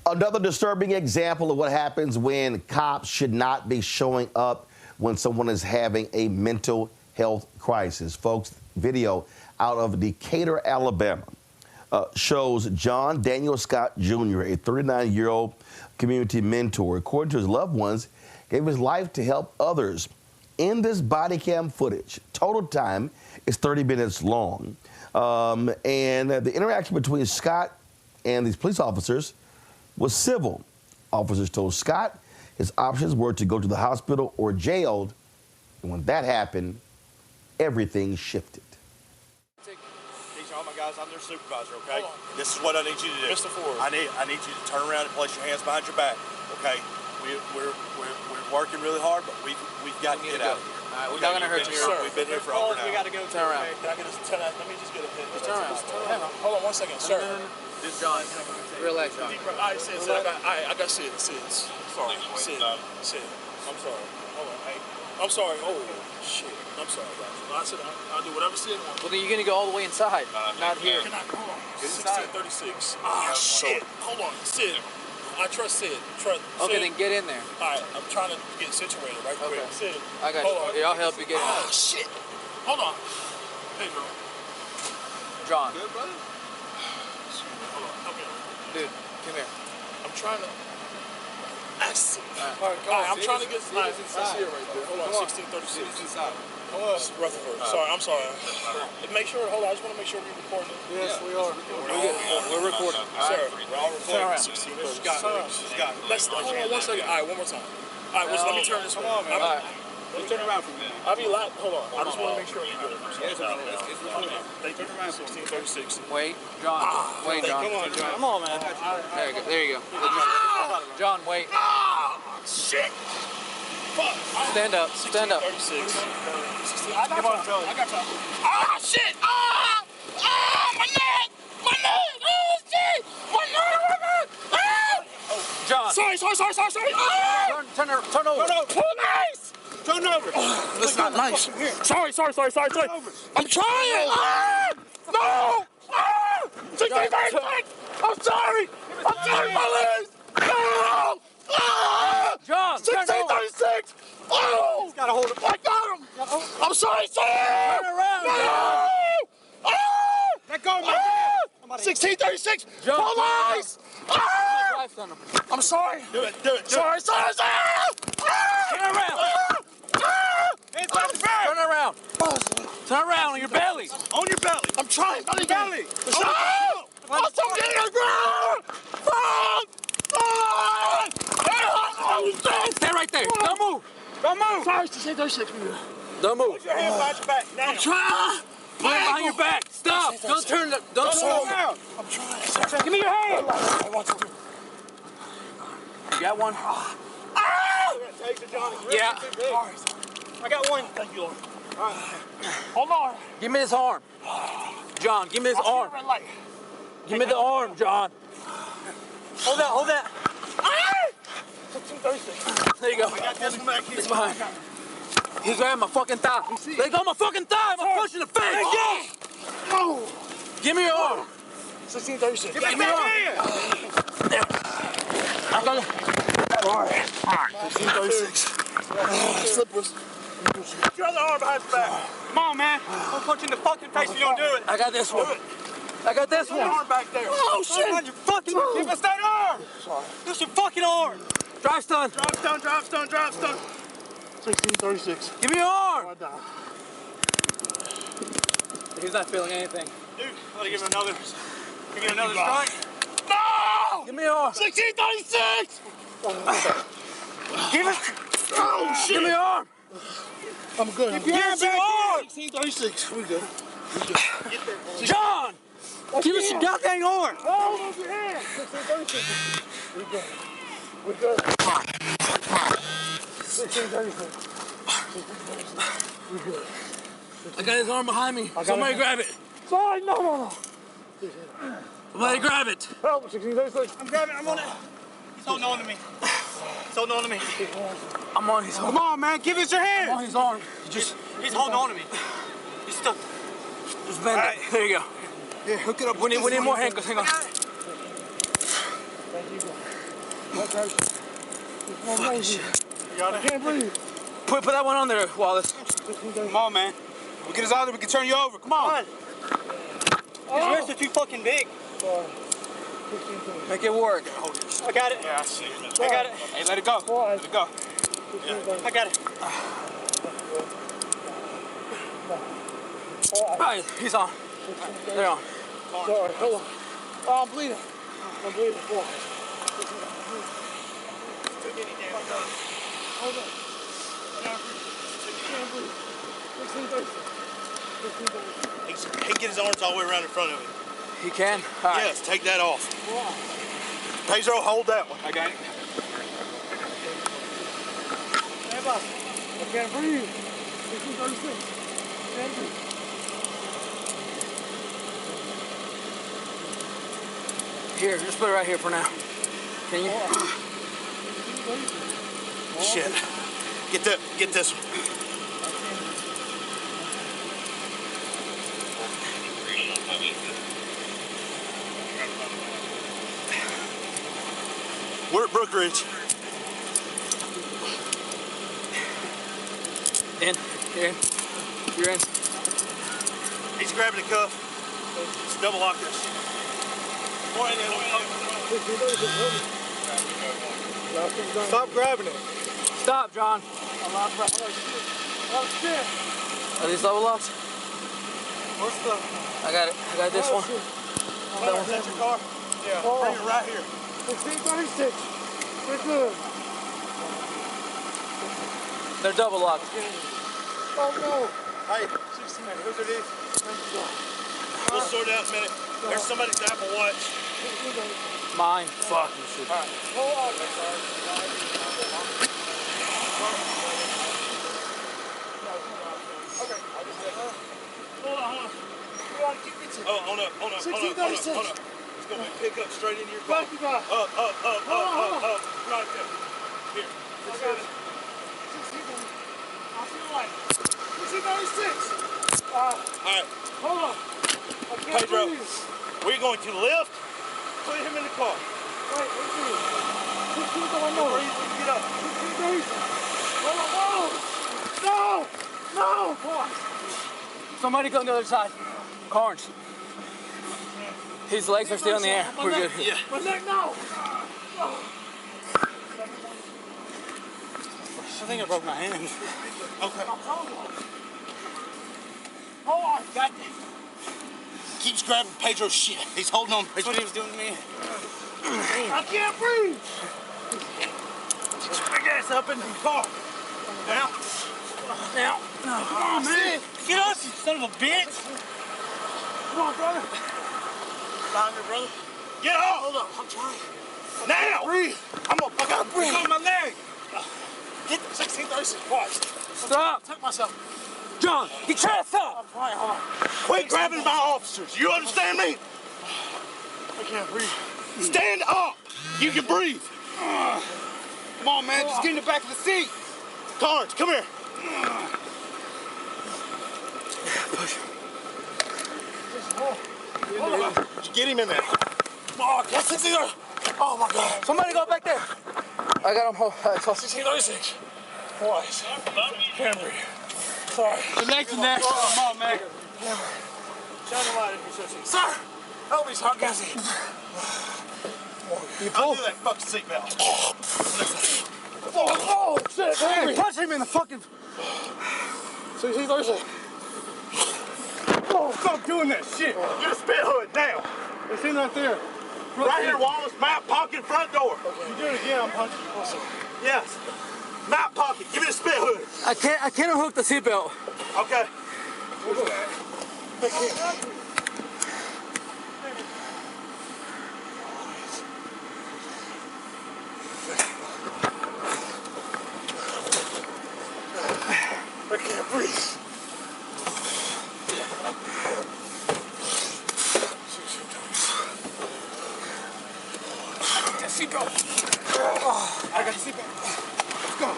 Another disturbing example of what happens when cops should not be showing up when someone is having a mental health crisis. Folks, video out of Decatur, Alabama, shows John Daniel Scott Jr., a 39-year-old community mentor, according to his loved ones, gave his life to help others. In this body cam footage, total time is 30 minutes long. And the interaction between Scott and these police officers was civil. Officers told Scott his options were to go to the hospital or jailed. And when that happened, everything shifted. These are all my guys. I'm their supervisor, okay? This is what I need you to do. Mr. Ford. I need you to turn around and place your hands behind your back, okay? We're working really hard, but we've got to get out of here. All right, we're not going to hurt you, sir. We've been here for over an hour. We got to go. Turn around. Can I get let me just get a hit. Just turn around. Hold on 1 second, sir. This John. Relax, John. All right, sit. I got sit. Sorry. Sit. I'm sorry. Hold on. Hey. I'm sorry. Oh, shit. I'm sorry, guys. I said I'll do whatever Sid wants. Well, then you're going to go all the way inside. Not here. Hold on. 1636. Ah, shit. Hold on. Sid. I trust Sid. Okay, then get in there. All right. I'm trying to get situated right quick. Sid. I got you. Here, I'll help you get in. Ah, shit. Hold on. Hey, bro. John. Good, brother? Hold on. Okay. Dude, come here. I'm trying to... All right, I'm trying to get... All right, hold on, 1636. Inside. Rutherford. Sorry, I'm sorry. Make sure, hold on, I just want to make sure we're recording. Yes, we are. We're recording. Sir, we're all recording. 1636. Scott, hold on 1 second. All right, one more time. All right, let me turn this one. Come on, man. All right. Let me turn around for a minute. I'll be loud. Hold on. I just want to make sure you're good. It's recording. Thank you. 1636. Wait, John. Wait, John. Come on, John. Come on, man. There you go. John, wait. Shit. Fuck. Stand up. Stand up. 1636. I got time. Ah, shit. Ah, my neck. My neck. Oh, shit. My neck. Ah. John. Sorry. Ah. Turn over. Police. Turn over. That's not nice. Sorry. I'm trying. Ah. No. Ah. 1636. I'm sorry, police. No. Ah. John, turn over. 1636. Oh. He's got to hold it. I got him. I'm sorry, sir. Turn around, No. John. Ah. Let go, man. 1636. John, Police. Ah. I'm sorry. Do it. Sorry. Turn around. Turn around. Turn around on your belly. On your belly. I'm trying. On your belly. Oh. I'm so getting on the ground. Stay right there. Don't move. Sorry, 1636. Don't move. Put your hands behind your back now. I'm trying. Put it behind your back. Stop. Don't turn it. Don't Slow turn it. down. I'm trying. Give me your hand. I want to. You got one? Taser, Johnny. Yeah. I got one. Thank you, Lord. Hold on. Give me his arm. John, give me his arm. Give me the arm, John. Hold that. 1636. There you go. I got this one back here. It's behind. He's grabbing my fucking thigh. Let go of my fucking thigh. I'm pushing the face. Oh. Give me your arm. 1636. Give me your arm. I'm gonna. All right. 1636. Slippers. Put your other arm behind your back. Come on, man. I'll punch you in the fucking face if you don't do it. I got this one. I got this Put your one. arm back there. Oh, shit. You fucking give us that arm. Sorry. Use your fucking arm. Drive stun. Drop stun. 1636. Give me your arm. I died. He's not feeling anything. Dude, I'm gonna give him another strike. No! Give me your arm. 1636! Give it. Oh, shit! Give me your arm. I'm good. Keep your hand back here. 1636. We good. John. Give us your goddamn arm. Oh, move your hand. 1636. We good. We good. 1636. We good. I got his arm behind me. Somebody grab it. Sorry, no. Somebody grab it. Help, 1636. I'm grabbing. I'm on it. He's holding on to me. I'm on his arm. Come on, man. Give us your hand. I'm on his arm. He's holding on to me. He's stuck. Just bend it. There you go. Yeah, hook it up. We need more handcuffs. Hang on. Thank you. Fucking shit. You got it? I can't breathe. Put that one on there, Wallace. Come on, man. We get us out of there, we can turn you over. Come on. These wrists are too fucking big. Make it work. I got it. Yeah, I see it. I got it. Hey, let it go. Let it go. I got it. All right, he's on. They're on. Sorry, hold on. Oh, I'm bleeding. I'm bleeding. Hold on. He can get his arms all the way around in front of him. He can? All right. Yes, take that off. Pedro, hold that one. I got it. Stand up. I can't breathe. 1636. Can't breathe. Here, just put it right here for now. Can you? Shit. Get this one. We're at Brookridge. In. You're in. You're in. He's grabbing the cuff. Let's double lock this. Stop grabbing it. Stop, John. Oh, shit. Are these double locks? What's the... I got it. I got this one. That one's at your car? Yeah. Bring it right here. 1636. We're good. They're double locked. Oh, no. Hey, 16, who's it is? We'll sort it out in a minute. There's somebody's Apple Watch. Mine. Fuck you shit. All right. Hold on. Okay. Hold on. Oh, hold up. Let's go and pick up straight into your car. Up. Right there. Here. I got it. 16. I feel like 1636. All right. Hold on. I can't Pedro, breathe. we're going to lift. Put him in the car. Wait, wait, wait. 16 going on. Get up. 1636. Hold on. No! No! Boss. Somebody go on the other side. Carnes. His legs are still in the air. We're good. Yeah. My neck, no! I think I broke my hand. Okay. Hold on, got it. Keeps grabbing Pedro's shit. He's holding on. That's what he was doing to me. I can't breathe! Get your big ass up in the car. Now. Come on, man. Get us, you son of a bitch. Come on, brother. Behind me, brother. Get off. Hold up, I'm trying. Now. Breathe. I gotta breathe on my leg. Get 1636. Watch. Stop. Tuck myself. John, get your ass up. I'm trying, hold on. Quit grabbing my officers. You understand me? I can't breathe. Stand up. You can breathe. Come on, man. Just get in the back of the seat. Carnes, come here. Push. Did you get him in there? Oh, that's 16. Oh, my God. Somebody go back there. I got him. 1636. Boys. Can't breathe. Sorry. The next and next. Come on, man. Shine the light if you're such. Sir! Help me, sir. Gassy. Undo that fucking seatbelt. Oh, shit. Hey, punch him in the fucking... 1636. Oh, stop doing that shit. Get a spit hood now. It's in right there. Right here, Wallace. Map pocket front door. You do it again, I'm punching you. Also. Yes. Map pocket. Give me the spit hood. I can't unhook the seatbelt. Okay. I can't breathe. Seatbelt. I got the seatbelt. Let's go.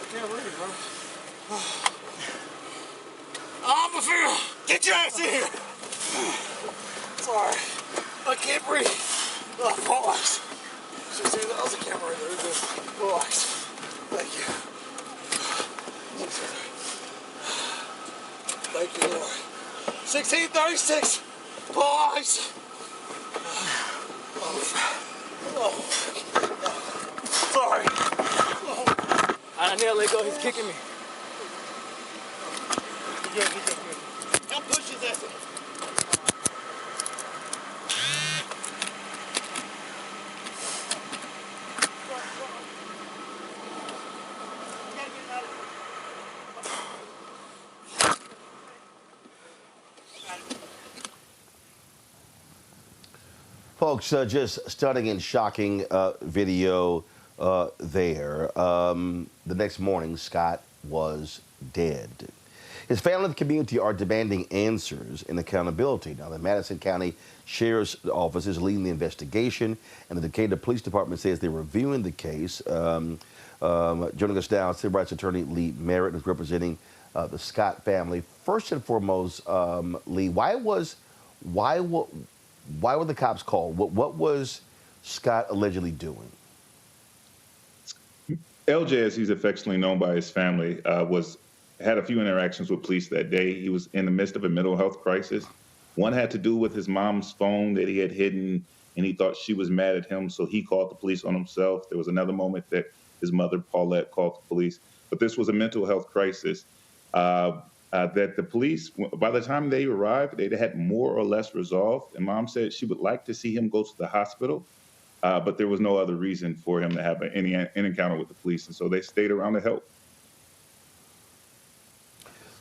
I can't breathe, bro. I'm a fear. Get your ass in here. Sorry. I can't breathe. Oh, boys. See, that was a camera right there. Boys. Thank you. Thank you, Lord. 1636. Boys. Oh. Sorry. I need to let go. He's kicking me. You're good. Help push his ass. Folks, just stunning and shocking video there. The next morning, Scott was dead. His family and the community are demanding answers and accountability. Now, the Madison County Sheriff's Office is leading the investigation, and the Decatur Police Department says they're reviewing the case. Joining us now, civil rights attorney Lee Merritt is representing the Scott family. First and foremost, Lee, why were the cops called? What was Scott allegedly doing? LJ, as he's affectionately known by his family, had a few interactions with police that day. He was in the midst of a mental health crisis. One had to do with his mom's phone that he had hidden, and he thought she was mad at him, so he called the police on himself. There was another moment that his mother, Paulette, called the police. But this was a mental health crisis that the police, by the time they arrived, they had more or less resolved. And Mom said she would like to see him go to the hospital, but there was no other reason for him to have any encounter with the police. And so they stayed around to help.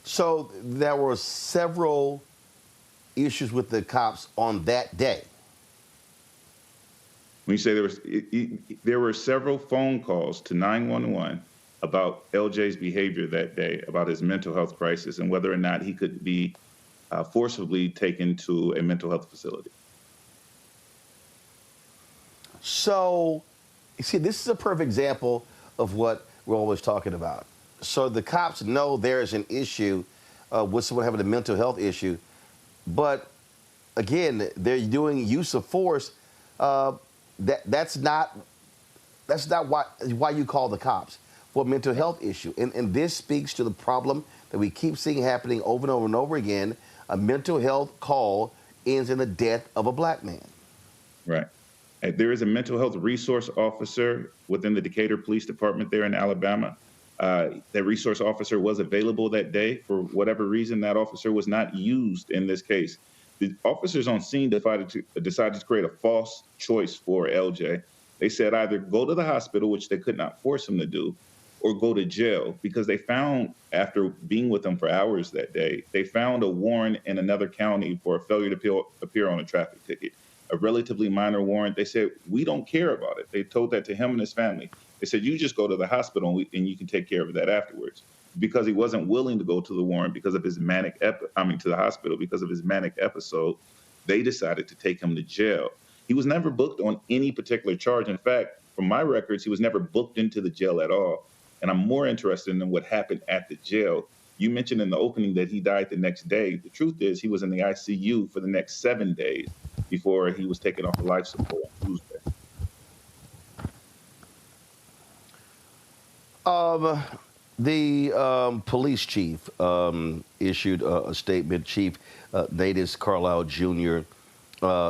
So there were several issues with the cops on that day. When you say there were several phone calls to 911 about LJ's behavior that day, about his mental health crisis, and whether or not he could be forcibly taken to a mental health facility. So, you see, this is a perfect example of what we're always talking about. So the cops know there is an issue with someone having a mental health issue, but again, they're doing use of force. That's not why you call the cops for a mental health issue. And this speaks to the problem that we keep seeing happening over and over and over again. A mental health call ends in the death of a black man. Right. There is a mental health resource officer within the Decatur Police Department there in Alabama. That resource officer was available that day. For whatever reason, that officer was not used in this case. The officers on scene decided to create a false choice for LJ. They said either go to the hospital, which they could not force him to do, or go to jail, because they found, after being with him for hours that day, they found a warrant in another county for a failure to appear on a traffic ticket, a relatively minor warrant. They said, we don't care about it. They told that to him and his family. They said, you just go to the hospital and you can take care of that afterwards. Because he wasn't willing to go to the warrant because of his to the hospital because of his manic episode, they decided to take him to jail. He was never booked on any particular charge. In fact, from my records, he was never booked into the jail at all. And I'm more interested in what happened at the jail. You mentioned in the opening that he died the next day. The truth is he was in the ICU for the next 7 days before he was taken off of life support on Tuesday. The police chief issued a statement. Chief Natus Carlisle Jr.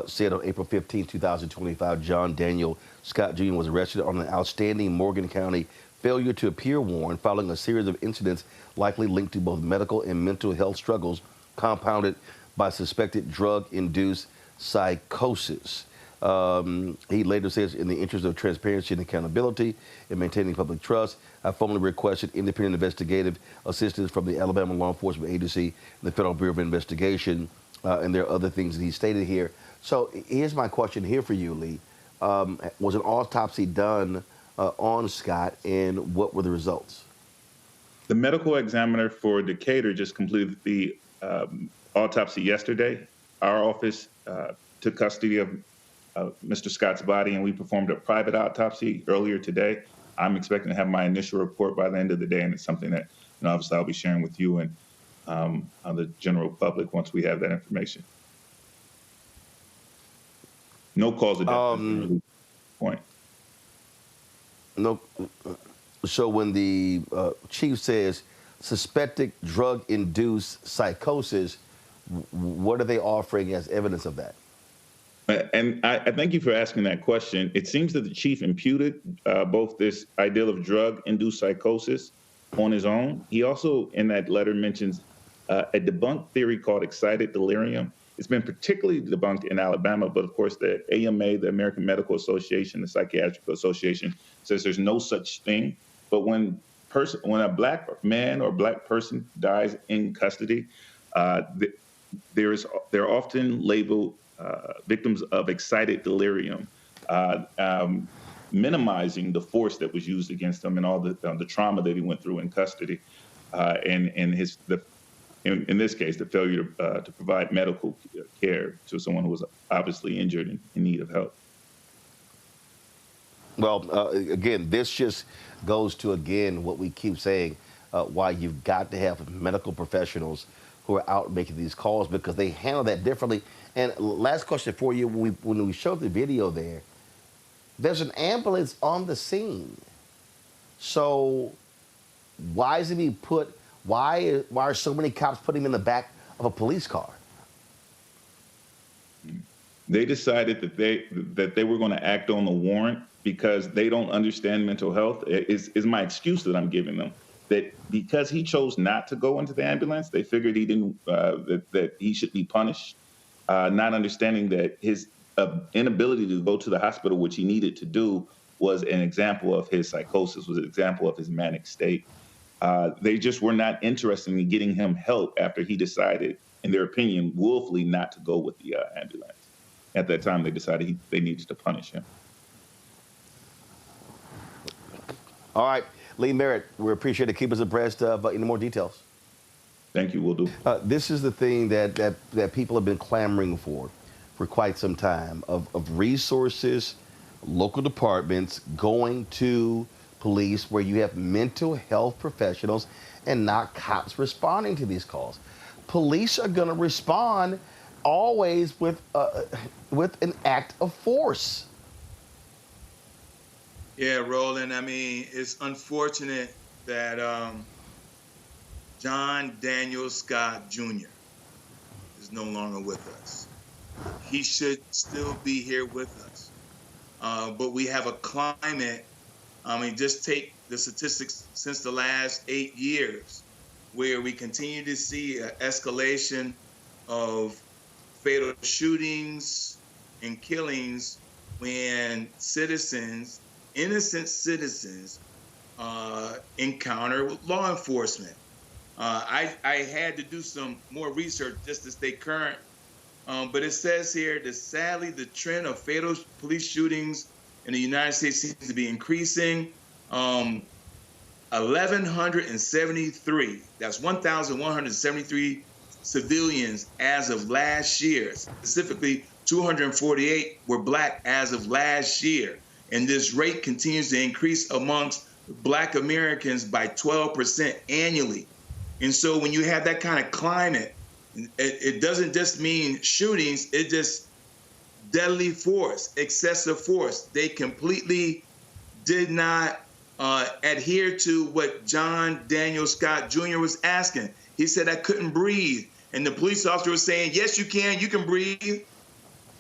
Said on April 15, 2025, John Daniel Scott Jr. was arrested on an outstanding Morgan County failure to appear warrant following a series of incidents likely linked to both medical and mental health struggles compounded by suspected drug-induced psychosis. He later says, in the interest of transparency and accountability and maintaining public trust, I formally requested independent investigative assistance from the Alabama Law Enforcement Agency and the Federal Bureau of Investigation, and there are other things that he stated here. So here's my question here for you, Lee. Was an autopsy done on Scott, and what were the results? The medical examiner for Decatur just completed the autopsy yesterday. Our office took custody of Mr. Scott's body, and we performed a private autopsy earlier today. I'm expecting to have my initial report by the end of the day, and it's something that obviously I'll be sharing with you and the general public once we have that information. No cause of death has been released at this point. No. So when the chief says suspected drug-induced psychosis, what are they offering as evidence of that? And I thank you for asking that question. It seems that the chief imputed both this idea of drug-induced psychosis on his own. He also, in that letter, mentions a debunked theory called excited delirium. It's been particularly debunked in Alabama, but of course the AMA, the American Medical Association, the Psychiatric Association, says there's no such thing. But when a black man or black person dies in custody, they're often labeled victims of excited delirium, minimizing the force that was used against them and all the trauma that he went through in custody, and in this case, the failure to provide medical care to someone who was obviously injured and in need of help. Well, again, this just goes to, again, what we keep saying, why you've got to have medical professionals who are out making these calls, because they handle that differently. And last question for you, when we showed the video there's an ambulance on the scene. So why is it being put, why are so many cops putting him in the back of a police car? They decided that they were going to act on the warrant because they don't understand mental health, is my excuse that I'm giving them. That because he chose not to go into the ambulance, they figured he didn't, that he should be punished, not understanding that his inability to go to the hospital, which he needed to do, was an example of his psychosis, was an example of his manic state. They just were not interested in getting him help after he decided, in their opinion, willfully not to go with the ambulance. At that time, they decided they needed to punish him. All right, Lee Merritt, we appreciate it. Keep us abreast of any more details. Thank you, will do. This is the thing that people have been clamoring for quite some time, of resources, local departments going to police where you have mental health professionals and not cops responding to these calls. Police are going to respond always with an act of force. Yeah, Roland, I mean, it's unfortunate that John Daniel Scott Jr. is no longer with us. He should still be here with us. But we have a climate, I mean, just take the statistics since the last 8 years, where we continue to see an escalation of fatal shootings and killings when citizens, innocent citizens, encounter law enforcement. I had to do some more research just to stay current, but it says here that sadly the trend of fatal police shootings in the United States seems to be increasing. 1,173, that's 1,173 civilians as of last year. Specifically, 248 were black as of last year. And this rate continues to increase amongst black Americans by 12% annually. And so when you have that kind of climate, it doesn't just mean shootings, it just deadly force, excessive force. They completely did not adhere to what John Daniel Scott Jr. was asking. He said, I couldn't breathe. And the police officer was saying, yes, you can breathe,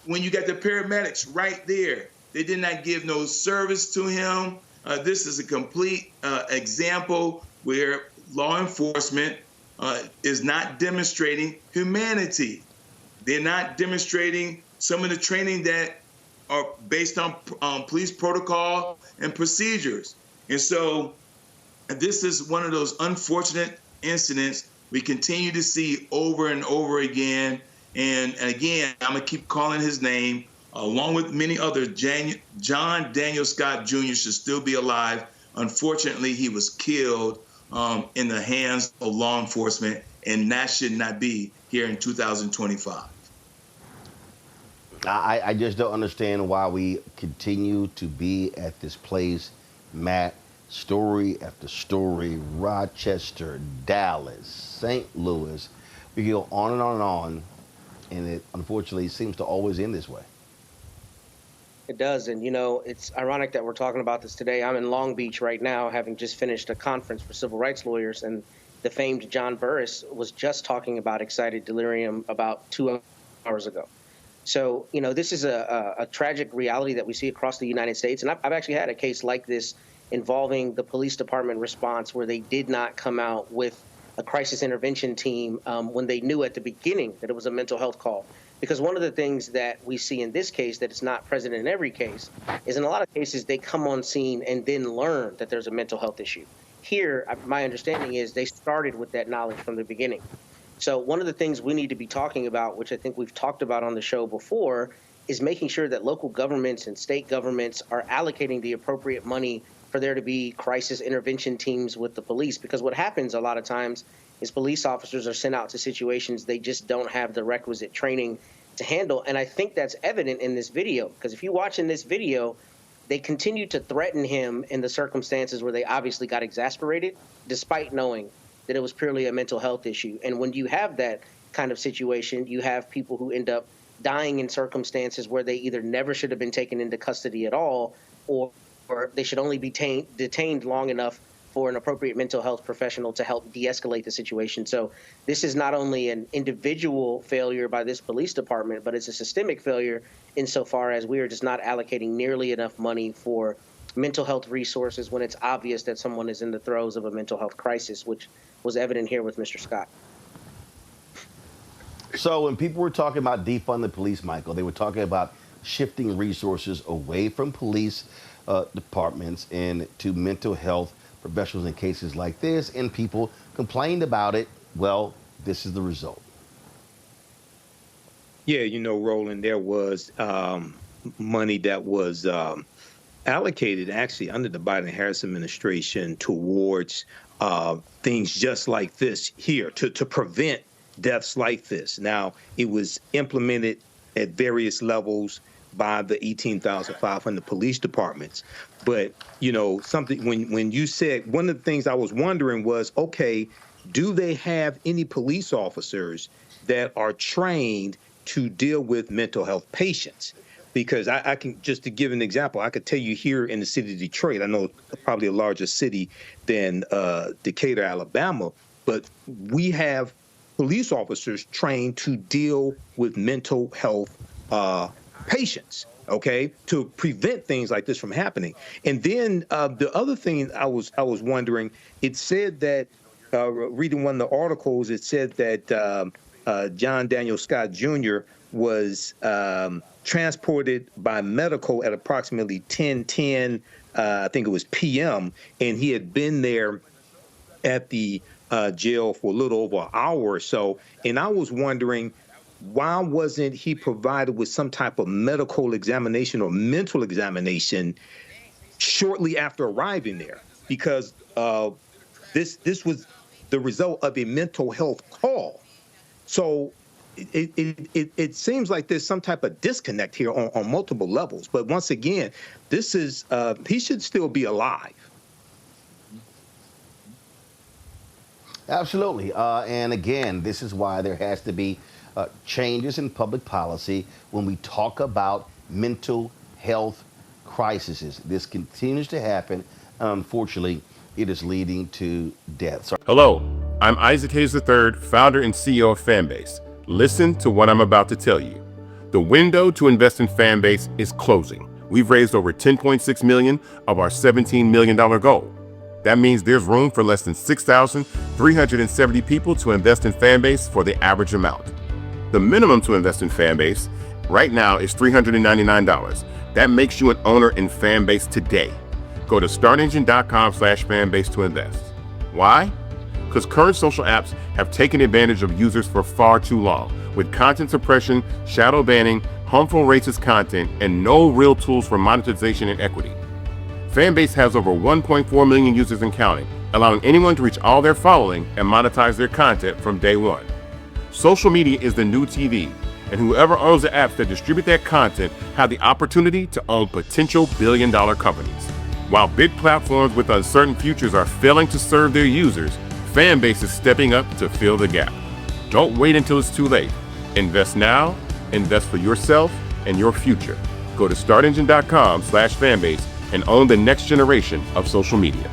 when you got the paramedics right there. They did not give no service to him. This is a complete example where law enforcement is not demonstrating humanity. They're not demonstrating some of the training that are based on police protocol and procedures. And so this is one of those unfortunate incidents we continue to see over and over again. And again, I'm going to keep calling his name, along with many others. John Daniel Scott Jr. should still be alive. Unfortunately, he was killed in the hands of law enforcement, and that should not be here in 2025. I just don't understand why we continue to be at this place, Matt, story after story, Rochester, Dallas, St. Louis. We go on and on and on, and it unfortunately seems to always end this way. It does. And, it's ironic that we're talking about this today. I'm in Long Beach right now, having just finished a conference for civil rights lawyers. And the famed John Burris was just talking about excited delirium about 2 hours ago. So, this is a tragic reality that we see across the United States. And I've actually had a case like this involving the police department response where they did not come out with a crisis intervention team when they knew at the beginning that it was a mental health call. Because one of the things that we see in this case that is not present in every case is in a lot of cases they come on scene and then learn that there's a mental health issue. Here, my understanding is they started with that knowledge from the beginning. So one of the things we need to be talking about, which I think we've talked about on the show before, is making sure that local governments and state governments are allocating the appropriate money for there to be crisis intervention teams with the police. Because what happens a lot of times is police officers are sent out to situations they just don't have the requisite training to handle. And I think that's evident in this video, because if you watch in this video, they continue to threaten him in the circumstances where they obviously got exasperated, despite knowing that it was purely a mental health issue. And when you have that kind of situation, you have people who end up dying in circumstances where they either never should have been taken into custody at all, or they should only be detained long enough for an appropriate mental health professional to help de-escalate the situation. So this is not only an individual failure by this police department, but it's a systemic failure insofar as we are just not allocating nearly enough money for mental health resources when it's obvious that someone is in the throes of a mental health crisis, which was evident here with Mr. Scott. So when people were talking about defund the police, Michael, they were talking about shifting resources away from police departments and to mental health professionals in cases like this, and people complained about it. Well, this is the result. Yeah, Roland, there was money that was allocated actually under the Biden-Harris administration towards things just like this here to prevent deaths like this. Now, it was implemented at various levels by the 18,500 police departments. But, something when you said, one of the things I was wondering was, okay, do they have any police officers that are trained to deal with mental health patients? Because I can, just to give an example, I could tell you here in the city of Detroit, I know probably a larger city than Decatur, Alabama, but we have police officers trained to deal with mental health patients, okay, to prevent things like this from happening. And then the other thing I was wondering, it said that, reading one of the articles, it said that John Daniel Scott Jr. was transported by medical at approximately 10:10, I think it was p.m., and he had been there at the jail for a little over an hour or so. And I was wondering, why wasn't he provided with some type of medical examination or mental examination shortly after arriving there? Because this was the result of a mental health call. So it seems like there's some type of disconnect here on multiple levels. But once again, this is he should still be alive. Absolutely. And again, this is why there has to be changes in public policy when we talk about mental health crises. This continues to happen. Unfortunately, it is leading to deaths. Hello, I'm Isaac Hayes III, founder and CEO of Fanbase. Listen to what I'm about to tell you. The window to invest in Fanbase is closing. We've raised over $10.6 million of our $17 million goal. That means there's room for less than 6,370 people to invest in Fanbase for the average amount. The minimum to invest in Fanbase right now is $399. That makes you an owner in Fanbase today. Go to startengine.com/fanbase to invest. Why? Because current social apps have taken advantage of users for far too long, with content suppression, shadow banning, harmful racist content, and no real tools for monetization and equity. Fanbase has over 1.4 million users and counting, allowing anyone to reach all their following and monetize their content from day one. Social media is the new TV, and whoever owns the apps that distribute that content have the opportunity to own potential billion-dollar companies. While big platforms with uncertain futures are failing to serve their users, Fanbase is stepping up to fill the gap. Don't wait until it's too late. Invest now, invest for yourself and your future. Go to startengine.com/fanbase and own the next generation of social media.